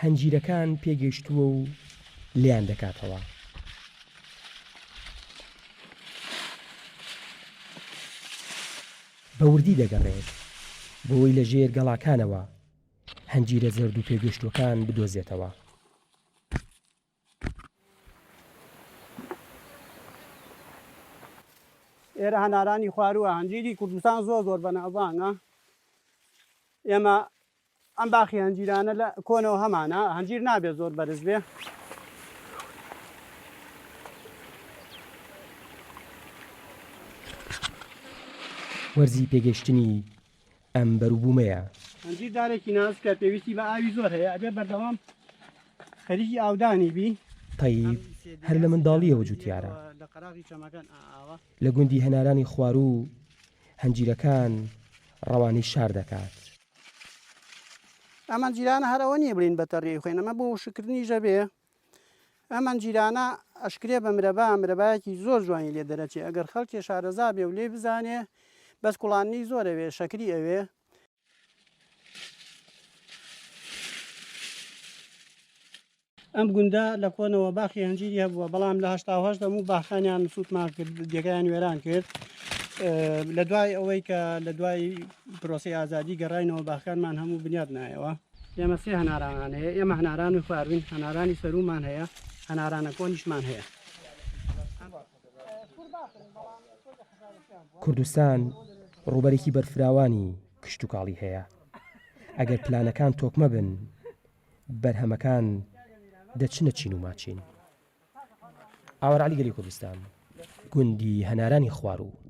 هەنجیرەکان پێگەیشتووە و لیان دەکاتەوە. بە وردی دەگەڕێت بۆی لە ژێر گەڵاکانەوە هەنجیرە زەرد و پێگەشتوەکان بدۆزێتەوە. ئێرە هەنارانی خوارووە هەنجیری کوردستان زۆر بەناوبانگە. ئێمە ئەم باخی هەنجیرانە لە کۆنەوە هەمانە هەنجیر نابێت زۆر بەرز بێ. وەرزی پێگەشتنی ئەم بەروبوومەیە. هەنجیر دارێکی نازکە پێویستی بە ئاوی زۆر هەیە ئەبێ بەردەوام خەریکی ئاودانی بی. تەیب هەر لە منداڵیەوە جوتیارە. لە گوندی هەنارانی خواروو هەنجیرەکان ڕەوانی شار دەکات. ئەم هەنجیرانە هەرەوە نییە بڵین بەتەڕێی خوێن ئەمە بۆ شکردنیژە بێ. ئەم هەنجیرانە ئەشکرێ بە مرەبایەکی زۆر جوانی لێ دەرەچێ. ئەگەر خەڵکی شارەزا بێ و لێ بزانێ بەس کوڵانی زۆر ئەوێ شەکری ئەوێ. ئەم گوندە لە کۆنەوە باخی هەنجیری هەبووە بەڵام لە 1970 هەموو باخانیان سوودمان کرد جێگایان وێران کرد. لە دوای ئەوەی کە لە دوای پرۆسی ئازادی گەڕاینەوە باخانمان هەموو بنیاد نایەوە. ئێمە سێ هەناران هەیە. ئێمە هەناران و خواروین هەنارانی سەرومان هەیە هەنارانە کۆنیشمان هەیە. کوردستان ڕووبەرێکی بەرفراوانی کشت و کاڵی هەیە. ئەگەر پلانەکان تۆکمە بن بەرهەمەکان دەچنە چین و ماچین. ئاوەرعەلی گەلی کوردستان گوندی هەنارانی خواروو.